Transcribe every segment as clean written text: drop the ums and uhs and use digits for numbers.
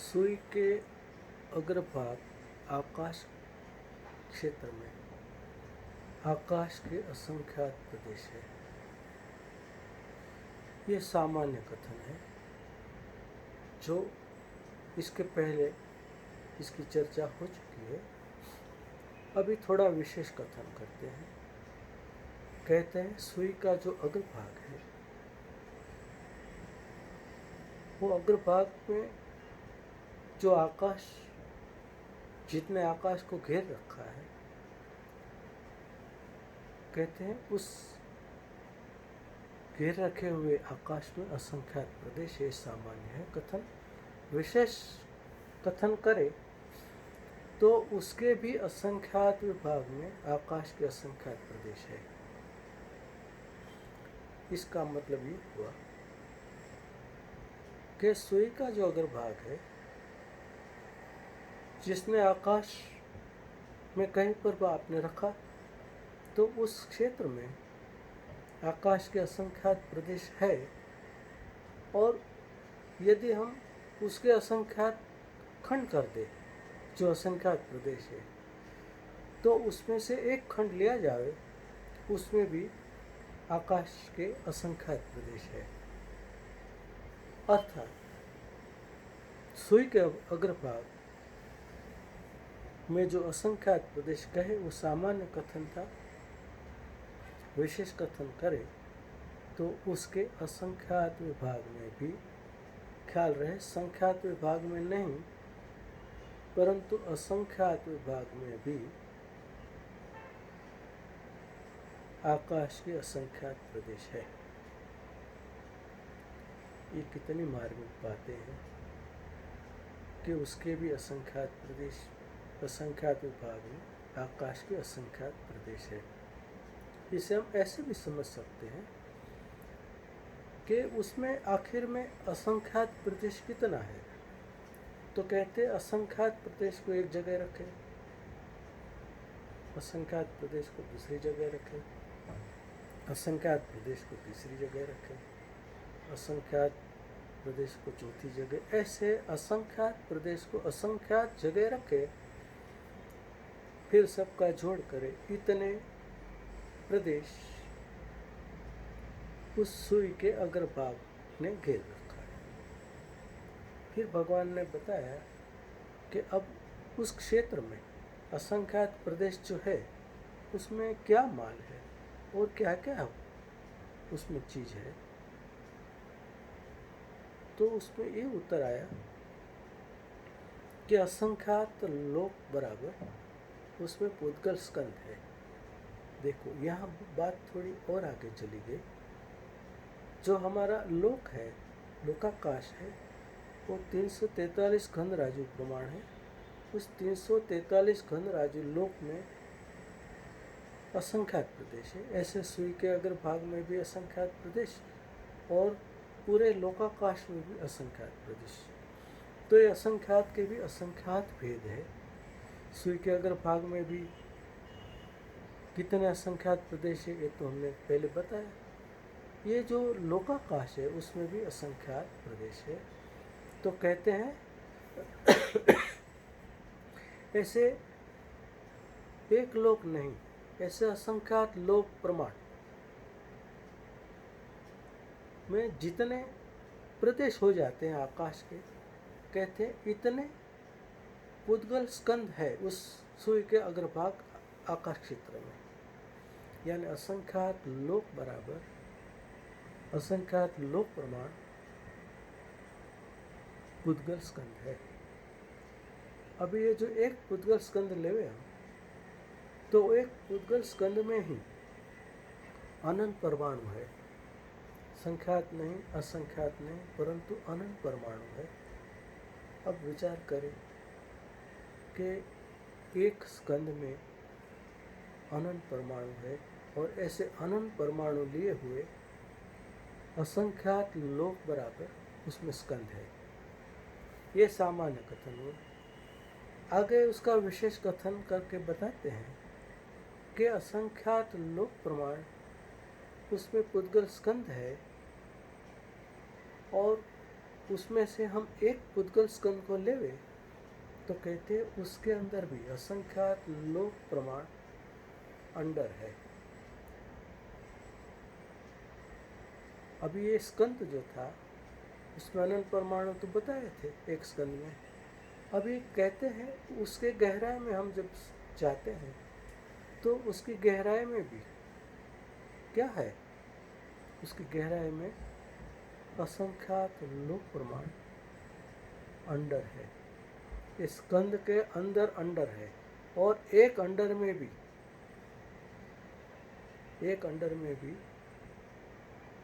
सुई के अग्रभाग आकाश क्षेत्र में आकाश के असंख्यात प्रदेश है। ये सामान्य कथन है जो इसके पहले इसकी चर्चा हो चुकी है। अभी थोड़ा विशेष कथन करते हैं। कहते हैं सुई का जो अग्रभाग है वो अग्रभाग में जो आकाश जितने आकाश को घेर रखा है, कहते हैं उस घेर रखे हुए आकाश में असंख्यात प्रदेश ये सामान्य है कथन। विशेष कथन करे तो उसके भी असंख्यात विभाग में आकाश के असंख्यात प्रदेश है। इसका मतलब ये हुआ कि सुई का जो अग्रभाग है जिसने आकाश में कहीं पर आपने रखा तो उस क्षेत्र में आकाश के असंख्यात प्रदेश है, और यदि हम उसके असंख्यात खंड कर दे जो असंख्यात प्रदेश है तो उसमें से एक खंड लिया जाए, उसमें भी आकाश के असंख्यात प्रदेश है। अर्थात सुई के अग्रभाग में जो असंख्यात प्रदेश कहे वो सामान्य कथन था। विशेष कथन करे तो उसके असंख्यात विभाग में भी, ख्याल रहे संख्यात विभाग में नहीं परंतु असंख्यात विभाग में भी आकाश के असंख्यात प्रदेश है। ये कितनी मार्मिक बातें हैं कि उसके भी असंख्यात प्रदेश, असंख्यात विभाग में आकाश के असंख्यात प्रदेश है। इसे हम ऐसे भी समझ सकते हैं कि उसमें आखिर में असंख्यात प्रदेश कितना है। तो कहते असंख्यात प्रदेश को एक जगह रखें, असंख्यात प्रदेश को दूसरी जगह रखें, असंख्यात प्रदेश को तीसरी जगह रखें, असंख्यात प्रदेश को चौथी जगह, ऐसे असंख्यात प्रदेश को असंख्यात जगह रखें, फिर सबका जोड़ करें, इतने प्रदेश उस सुई के अग्रभाग ने घेर रखा है। फिर भगवान ने बताया कि अब उस क्षेत्र में असंख्यात प्रदेश जो है उसमें क्या माल है और क्या क्या उसमें चीज है। तो उसमें ये उत्तर आया कि असंख्यात लोक बराबर उसमें पुद्गल स्कंद है। देखो यहाँ बात थोड़ी और आगे चली गई। जो हमारा लोक है, लोकाकाश है, वो 343 घन राजु प्रमाण है। उस 343 घन राजु लोक में असंख्यात प्रदेश है। ऐसे सुई के अग्रभाग में भी असंख्यात प्रदेश और पूरे लोकाकाश में भी असंख्यात प्रदेश। तो ये असंख्यात के भी असंख्यात भेद है। सुई के अग्रभाग में भी कितने असंख्यात प्रदेश है ये तो हमने पहले बताया। ये जो लोकाकाश है उसमें भी असंख्यात प्रदेश है। तो कहते हैं ऐसे एक लोक नहीं, ऐसे असंख्यात लोक प्रमाण में जितने प्रदेश हो जाते हैं आकाश के, कहते हैं इतने पुद्गल स्कंद है उस सुई के अग्रभाग आकाश क्षेत्र में। यानी असंख्यात लोक बराबर असंख्यात लोक प्रमाण पुद्गल स्कंद है। अभी ये जो एक पुद्गल स्कंद लेवे हम, तो एक पुद्गल स्कंद में ही अनंत परमाणु है। संख्यात नहीं, असंख्यात नहीं, परंतु अनंत परमाणु है। अब विचार करें कि एक स्कंद में अनंत परमाणु है और ऐसे अनंत परमाणु लिए हुए असंख्यात लोक बराबर उसमें स्कंद है। ये सामान्य कथन हुआ। आगे उसका विशेष कथन करके बताते हैं कि असंख्यात लोक प्रमाण उसमें पुद्गल स्कंद है और उसमें से हम एक पुद्गल स्कंद को लेवे तो कहते उसके अंदर भी असंख्यात लोक प्रमाण अंडर है। अभी ये स्कंद जो था उसमें अनंत परमाणु तो बताए थे एक स्कंद में। अभी कहते हैं उसके गहराई में हम जब जाते हैं तो उसकी गहराई में भी क्या है, उसकी गहराई में असंख्यात लोक प्रमाण अंडर है। इस स्कंद के अंदर अंडर है और एक अंडर में भी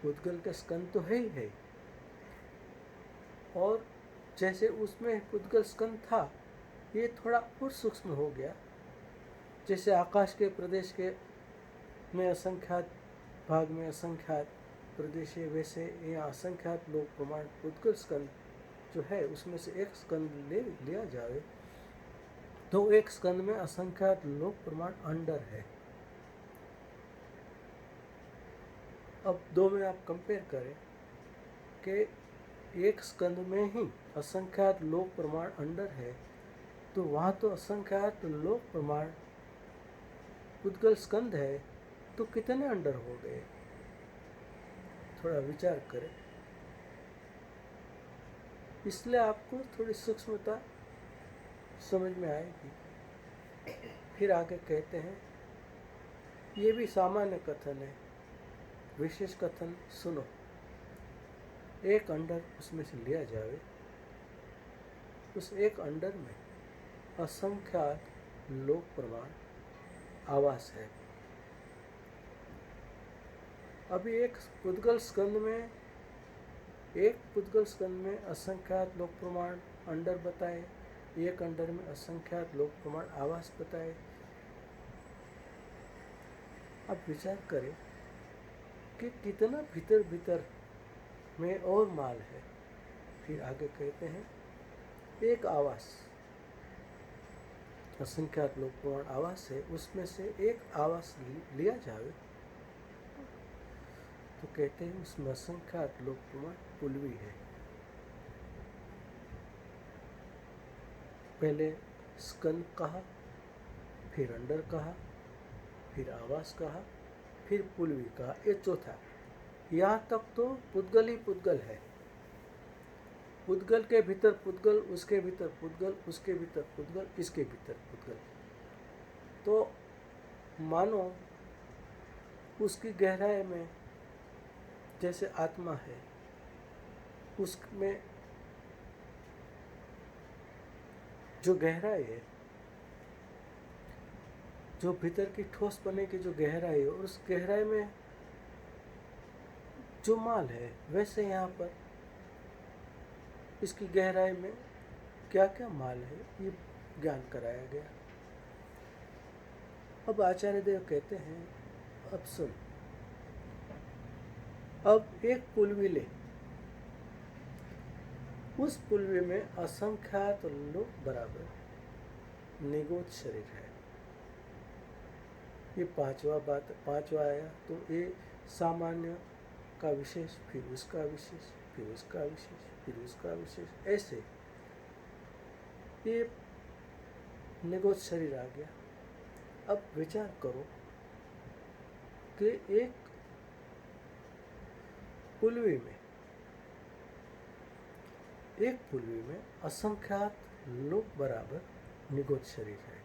पुद्गल के स्कंद तो है ही है। और जैसे उसमें पुद्गल स्कंद था ये थोड़ा और सूक्ष्म हो गया, जैसे आकाश के प्रदेश के में असंख्यात भाग में असंख्यात प्रदेश है, वैसे ये असंख्यात लोक प्रमाण पुद्गल स्कंद जो है उसमें से एक स्कंद लिया जाए तो एक स्कंद में असंख्यात लोक प्रमाण अंडर है। अब दो में आप कंपेयर करें कि एक स्कंद में ही असंख्यात लोक प्रमाण अंडर है तो वहाँ तो असंख्यात लोक प्रमाण पुद्गल स्कंद है, तो कितने अंडर हो गए, थोड़ा विचार करें। इसलिए आपको थोड़ी सूक्ष्मता समझ में आएगी। फिर आगे कहते हैं ये भी सामान्य कथन है, विशेष कथन सुनो। एक अंडर उसमें से लिया जाए, उस एक अंडर में असंख्यात लोक प्रमाण आवास है। अभी एक पुद्गल स्कंद में असंख्यात लोक प्रमाण अंडर बताए, एक अंडर में असंख्यात लोक प्रमाण आवास बताए। अब विचार करें कि कितना भीतर भीतर में और माल है। फिर आगे कहते हैं एक आवास, असंख्यात लोक प्रमाण आवास है, उसमें से एक आवास लिया जाए तो कहते हैं उसमें असंख्यात लोक प्रमाण पुलवी है। पहले स्कंद कहा, फिर अंडर कहा, फिर आवास कहा, फिर पुलवी कहा, ये चौथा। यहाँ तक तो पुद्गल ही पुद्गल है, पुद्गल के भीतर पुद्गल, उसके भीतर पुद्गल, उसके भीतर पुद्गल, इसके भीतर पुद्गल। तो मानो उसकी गहराई में जैसे आत्मा है, उसमें जो गहराई है, जो भीतर की ठोस पने की जो गहराई है, उस गहराई में जो माल है, वैसे यहाँ पर इसकी गहराई में क्या क्या माल है ये ज्ञान कराया गया। अब आचार्य देव कहते हैं अब सुन, अब एक पुलवी ले, उस पुलवी में असंख्यात लोक बराबर निगोद शरीर है। ये पांचवा आया तो ये सामान्य का विशेष, फिर उसका विशेष, फिर उसका विशेष, फिर उसका विशेष, ऐसे ये निगोद शरीर आ गया। अब विचार करो कि एक पुलवी में असंख्यात लोक बराबर निगोद शरीर है,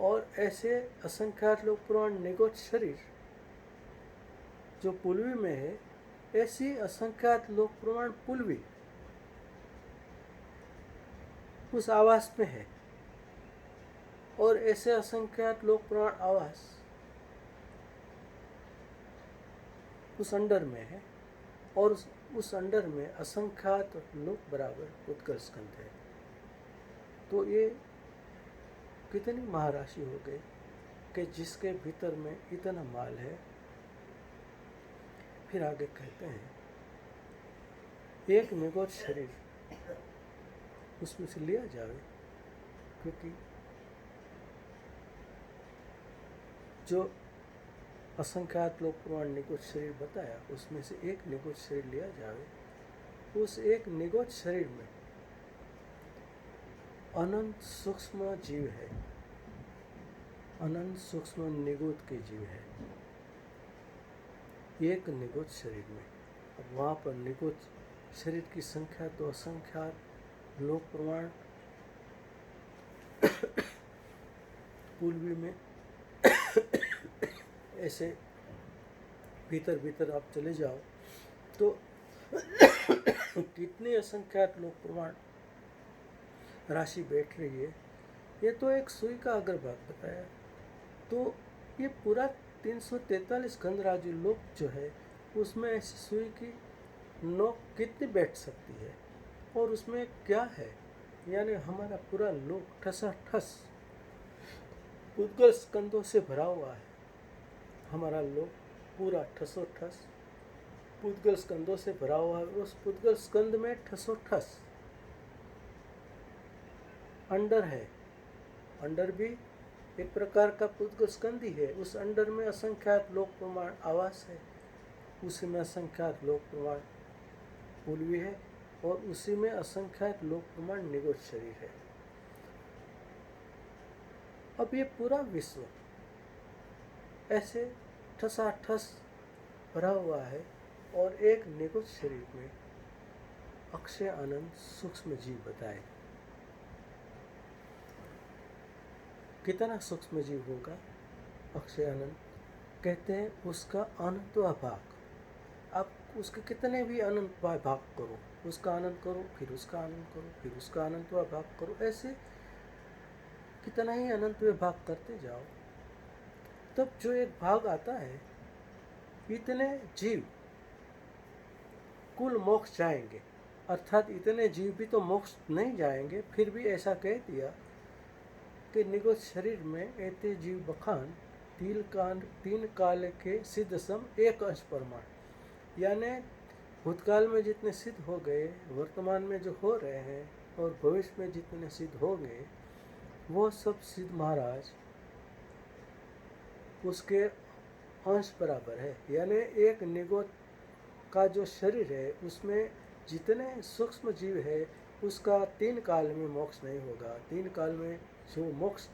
और ऐसे असंख्यात लोक प्रमाण निगोद शरीर जो पुलवी में है, ऐसी असंख्यात लोक प्रमाण पुलवी उस आवास में है, और ऐसे असंख्यात लोक प्रमाण आवास उस अंडर में है, और उस अंडर में असंख्यात लोक बराबर पुद्गल स्कंद है। तो ये कितनी महाराशि हो गई कि जिसके भीतर में इतना माल है। फिर आगे कहते हैं एक निगोद शरीर उसमें से लिया जाए, क्योंकि जो असंख्यात लोक प्रमाण निगोद शरीर बताया उसमें से एक निगोद शरीर लिया जाए उस एक निगोच शरीर में अनंत सूक्ष्म जीव है, अनंत सूक्ष्म निगोच के जीव है एक निगोच शरीर में। अब वहाँ पर निगोच शरीर की संख्या तो असंख्यात लोक प्रमाण पूर्वी में ऐसे भीतर भीतर आप चले जाओ तो कितनी असंख्यात लोक प्रमाण राशि बैठ रही है। ये तो एक सुई का अग्रभाग बताया। तो ये पूरा 343 गंधराजी लोक जो है उसमें ऐसी सुई की नोक कितनी बैठ सकती है और उसमें क्या है। यानी हमारा पूरा लोक ठसाठस पुद्गल स्कंदों से भरा हुआ है। हमारा लोक पूरा ठसोठस पुद्गल स्कंदों से भरा हुआ है। उस पुद्गल स्कंद में ठसोठस अंडर है। अंडर भी एक प्रकार का पुद्गल स्कंद ही है। उस अंडर में असंख्यात लोक प्रमाण आवास है, उसी में असंख्यात लोक प्रमाण पूर्वी है और उसी में असंख्यात लोक प्रमाण निगोच शरीर है। अब ये पूरा विश्व ऐसे ठसाठस भरा हुआ है और एक निगोच शरीर में अक्षय आनंद सूक्ष्म जीव बताए। कितना सूक्ष्म जीव होगा अक्षय आनंद? कहते हैं उसका अनंतवा भाग। आप उसके कितने भी अनंतवा भाग करो, उसका आनंद करो, फिर उसका आनंद करो, फिर उसका अनंतवा भाग करो, ऐसे कितना ही अनंतवे भाग करते जाओ, तब जो एक भाग आता है इतने जीव कुल मोक्ष जाएंगे। अर्थात इतने जीव भी तो मोक्ष नहीं जाएंगे। फिर भी ऐसा कह दिया कि निगोच शरीर में ऐते जीव बखान तीन काल के सिद्ध सम एक अंश प्रमाण। यानी भूतकाल में जितने सिद्ध हो गए, वर्तमान में जो हो रहे हैं और भविष्य में जितने सिद्ध होंगे, वो सब सिद्ध महाराज उसके अंश बराबर है। यानी एक निगोच का जो शरीर है उसमें जितने सूक्ष्म जीव है उसका 3 काल में मोक्ष नहीं होगा। 3 काल में जो मोक्ष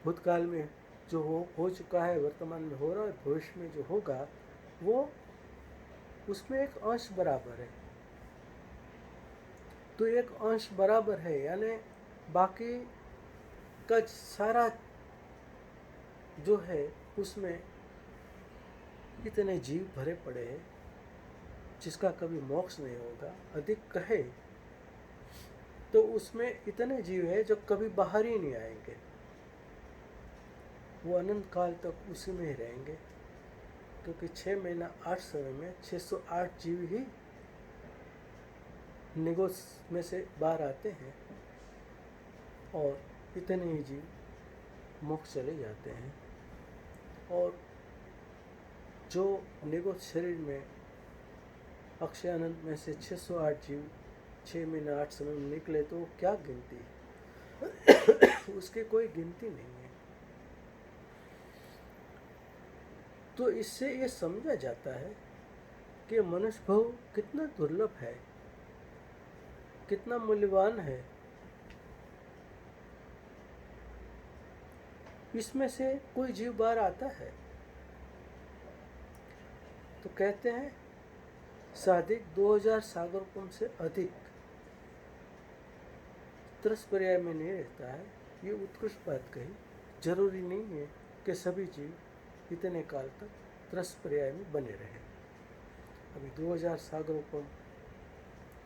भूतकाल में जो हो चुका है, वर्तमान में हो रहा है, भविष्य में जो होगा, वो उसमें एक अंश बराबर है। तो एक अंश बराबर है यानी बाकी का सारा जो है उसमें इतने जीव भरे पड़े हैं जिसका कभी मोक्ष नहीं होगा। अधिक कहे तो उसमें इतने जीव है जो कभी बाहर ही नहीं आएंगे, वो अनंत काल तक उसी में ही रहेंगे। क्योंकि 6 महीना 8 समय में 608 जीव ही निगोच में से बाहर आते हैं और इतने ही जीव मोक्ष चले जाते हैं। और जो निगोच शरीर में अक्षय आनंद में से 608 जीव 6 महीना 8 समय में निकले तो क्या गिनती है उसकी कोई गिनती नहीं है। तो इससे ये समझा जाता है कि मनुष्य भाव कितना दुर्लभ है, कितना मूल्यवान है। इसमें से कोई जीव बाहर आता है तो कहते हैं साधिक 2000 सागरकुंड से अधिक त्रस पर्याय में नहीं रहता है। ये उत्कृष्ट बात कही। जरूरी नहीं है कि सभी जीव इतने काल तक त्रस पर्याय में बने रहे। अभी 2000 सागरकुंड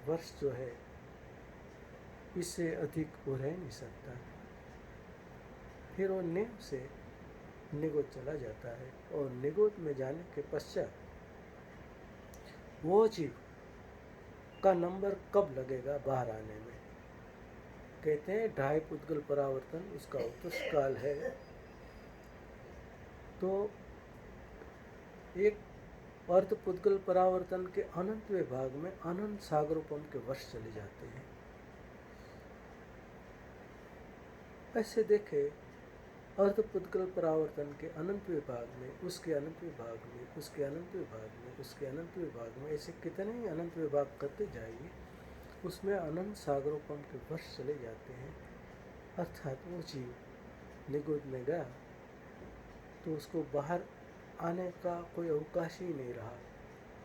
वर्ष जो है इससे अधिक वो रह नहीं सकता। फिर वो नेम से निगोद चला जाता है और निगोद में जाने के पश्चात वो जीव का नंबर कब लगेगा बाहर आने में। कहते हैं 2.5 पुद्गल परावर्तन उसका उत्कृष्ट काल है। तो एक अर्ध पुद्गल परावर्तन के अनंतवें भाग में अनंत सागरोपम के वर्ष चले जाते हैं। ऐसे देखे अर्थ पुद्गल परावर्तन के अनंत विभाग में, उसके अनंत विभाग में, उसके अनंत विभाग में, उसके अनंत विभाग में, ऐसे कितने ही अनंत विभाग करते जाइए, उसमें अनंत सागरोपम के वर्ष चले जाते हैं। अर्थात वो जीव निगुद में गया तो उसको बाहर आने का कोई अवकाश ही नहीं रहा।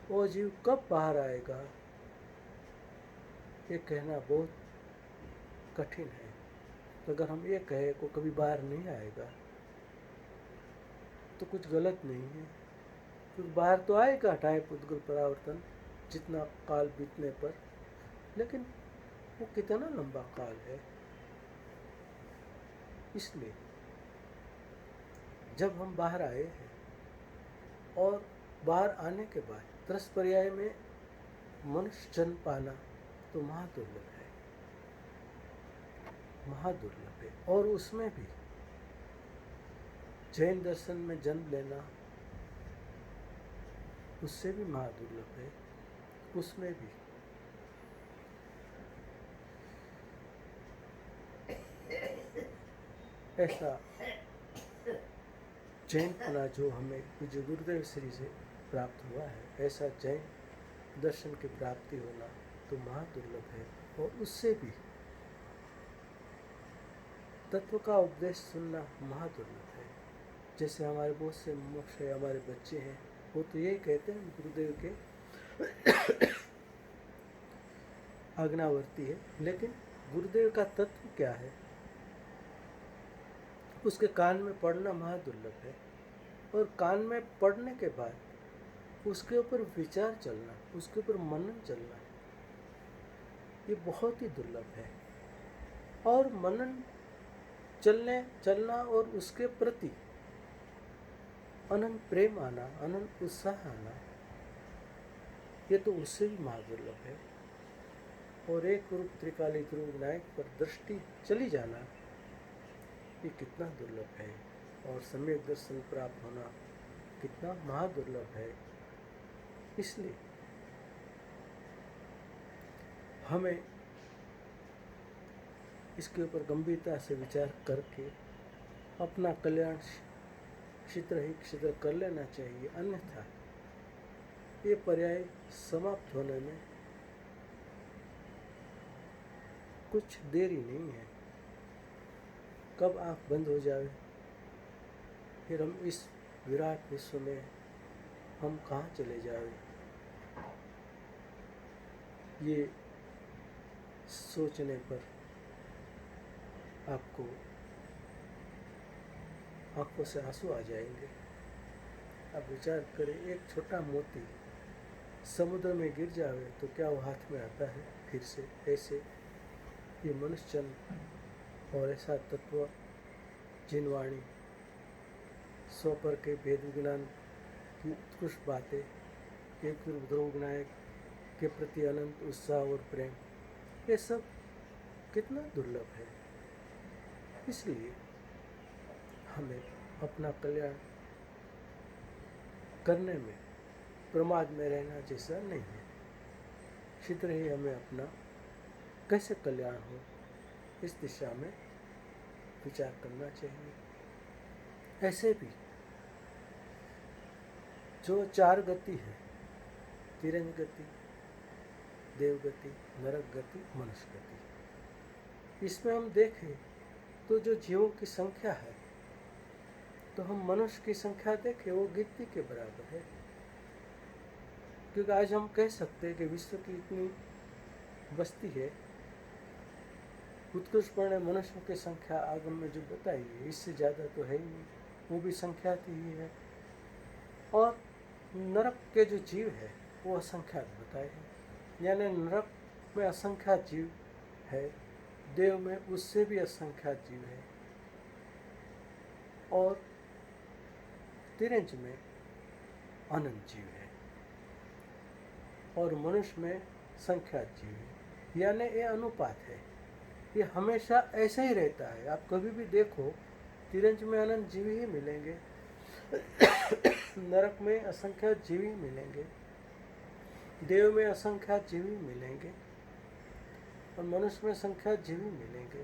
वो जीव कब बाहर आएगा ये कहना बहुत कठिन है। तो अगर हम ये कहें को कभी बाहर नहीं आएगा तो कुछ गलत नहीं है, क्योंकि बाहर तो आएगा टाइम पुद्गल परावर्तन जितना काल बीतने पर, लेकिन वो कितना लंबा काल है। इसलिए जब हम बाहर आए हैं और बाहर आने के बाद 10 पर्याय में मनुष्य जन्म पाना तो महादुर्लभ है, महादुर्लभ है। और उसमें भी जैन दर्शन में जन्म लेना उससे भी महादुर्लभ है। उसमें भी ऐसा जैनपना जो हमें पूज्य गुरुदेव श्री से प्राप्त हुआ है, ऐसा जैन दर्शन की प्राप्ति होना तो महादुर्लभ है। और उससे भी तत्व का उपदेश सुनना महादुर्लभ है। जैसे हमारे बहुत से मोक्ष है, हमारे बच्चे हैं, वो तो यही कहते हैं गुरुदेव के आज्ञावर्ती है, लेकिन गुरुदेव का तत्व क्या है उसके कान में पढ़ना महादुर्लभ है। और कान में पढ़ने के बाद उसके ऊपर विचार चलना, उसके ऊपर मनन चलना, ये बहुत ही दुर्लभ है। और मनन चलना और उसके प्रति अनंत प्रेम आना, अनंत उत्साह आना, ये तो उससे भी महादुर्लभ है। और एक रूप त्रिकालिक रूप विनायक पर दृष्टि चली जाना ये कितना दुर्लभ है। और सम्यक दर्शन प्राप्त होना कितना महादुर्लभ है। इसलिए हमें इसके ऊपर गंभीरता से विचार करके अपना कल्याण शीघ्र ही शीघ्र कर लेना चाहिए, अन्यथा ये पर्याय समाप्त होने में कुछ देरी नहीं है। कब आँख बंद हो जाए फिर हम इस विराट विश्व में हम कहाँ चले जाए, ये सोचने पर आपको आंखों से आंसू आ जाएंगे। आप विचार करें, एक छोटा मोती समुद्र में गिर जाए तो क्या वो हाथ में आता है फिर से? ऐसे ये मनुष्य जन्म और ऐसा तत्व जिनवाणी स्वपर के भेद विज्ञान की उत्कृष्ट बातें, एक ध्रुव विनायक के प्रति अनंत उत्साह और प्रेम, ये सब कितना दुर्लभ है। इसलिए हमें अपना कल्याण करने में प्रमाद में रहना जैसा नहीं है। शीघ्र ही हमें अपना कैसे कल्याण हो इस दिशा में विचार करना चाहिए। ऐसे भी जो 4 गति है, तिरंज गति, देवगति, नरक गति, मनुष्य गति, इसमें हम देखें तो जो जीवों की संख्या है तो हम मनुष्य की संख्या देखें वो गिनती के बराबर है। क्योंकि आज हम कह सकते हैं कि विश्व की इतनी बस्ती है, उत्कृष्टपर्ण मनुष्यों की संख्या आगम में जो बताई है इससे ज़्यादा तो है ही नहीं, वो भी संख्या ही है। और नरक के जो जीव है वो असंख्यात बताए हैं, यानी नरक में असंख्यात जीव है, देव में उससे भी असंख्यात जीव है, और तिरंज में अनंत जीव है, और मनुष्य में संख्यात जीव है। यानी ये अनुपात है, ये हमेशा ऐसा ही रहता है। आप कभी भी देखो तिरंज में अनंत जीव ही मिलेंगे, नरक में असंख्यात जीव ही मिलेंगे, देव में असंख्यात जीव ही मिलेंगे, और मनुष्य में संख्यात जीव ही मिलेंगे,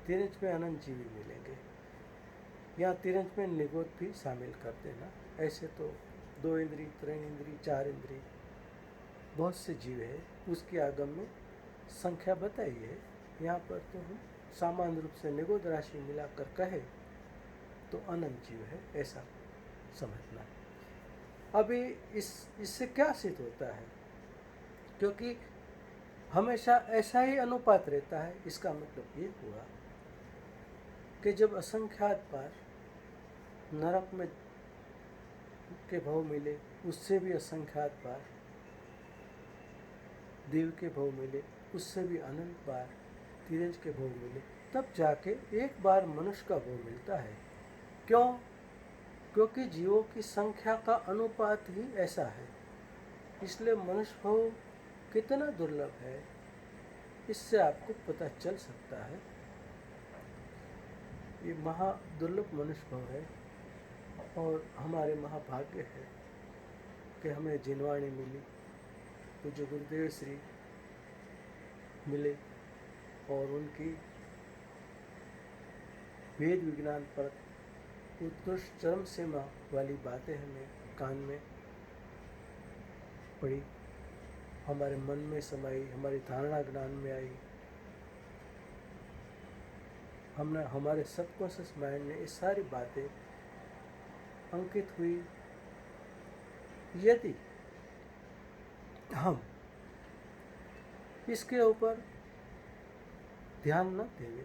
तिरंज में अनंत जीव ही मिलेंगे। यहाँ तिरंज में निगोद भी शामिल कर देना। ऐसे तो 2 इंद्री, 3 इंद्री, 4 इंद्री बहुत से जीव है, उसकी आगम में संख्या बताई है। यहाँ पर तो हम सामान्य रूप से निगोद राशि मिलाकर कहे तो अनंत जीव है, ऐसा समझना। अभी इससे क्या सिद्ध होता है? क्योंकि हमेशा ऐसा ही अनुपात रहता है, इसका मतलब ये हुआ कि जब असंख्यात बार नरक में के भव मिले, उससे भी असंख्यात बार देव के भव मिले, उससे भी अनंत बार तिरंज के भव मिले, तब जाके एक बार मनुष्य का भव मिलता है। क्यों? क्योंकि जीवों की संख्या का अनुपात ही ऐसा है। इसलिए मनुष्य भव कितना दुर्लभ है, इससे आपको पता चल सकता है। ये महा दुर्लभ मनुष्य भव है और हमारे महाभाग्य है कि हमें जिनवाणी मिली, तो जो गुरुदेव श्री मिले और उनकी वेद विज्ञान पर उत्कृष्ट चरम सीमा वाली बातें हमें कान में पड़ी, हमारे मन में समाई, हमारी धारणा ज्ञान में आई। हमने हमारे सबकॉन्शियस माइंड में ये सारी बातें अंकित हुई। यदि हम इसके ऊपर ध्यान न देंगे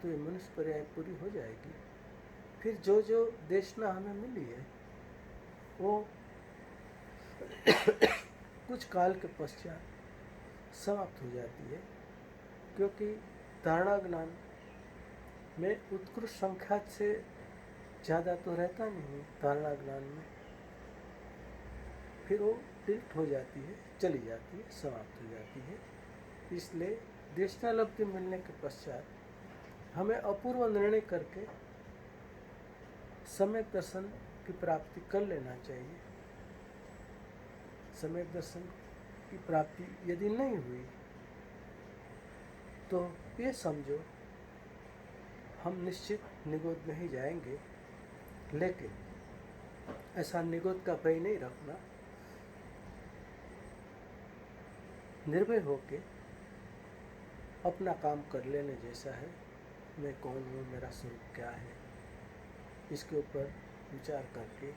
तो ये मनुष्य पर्याय पूरी हो जाएगी। फिर जो जो देशना हमें मिली है वो कुछ काल के पश्चात समाप्त हो जाती है, क्योंकि धारणा ज्ञान में उत्कृष्ट संख्या से ज़्यादा तो रहता नहीं धारणा ज्ञान में। फिर वो टिल्ट हो जाती है, चली जाती है, समाप्त हो जाती है। इसलिए देशनालब्धि मिलने के पश्चात हमें अपूर्व निर्णय करके सम्यक दर्शन की प्राप्ति कर लेना चाहिए। सम्यक दर्शन की प्राप्ति यदि नहीं हुई तो ये समझो हम निश्चित निगोद में ही जाएंगे। लेकिन ऐसा निगोद का भय नहीं रखना, निर्भय होके अपना काम कर लेने जैसा है। मैं कौन हूँ, मेरा स्वरूप क्या है, इसके ऊपर विचार करके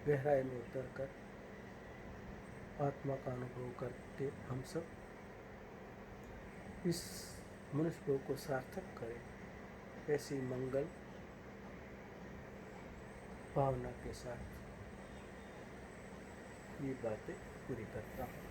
गहराई में उतर कर आत्मा का अनुभव करके हम सब इस मनुष्य भव को सार्थक करें। ऐसी मंगल भावना के साथ ये बातें पूरी करता हूँ।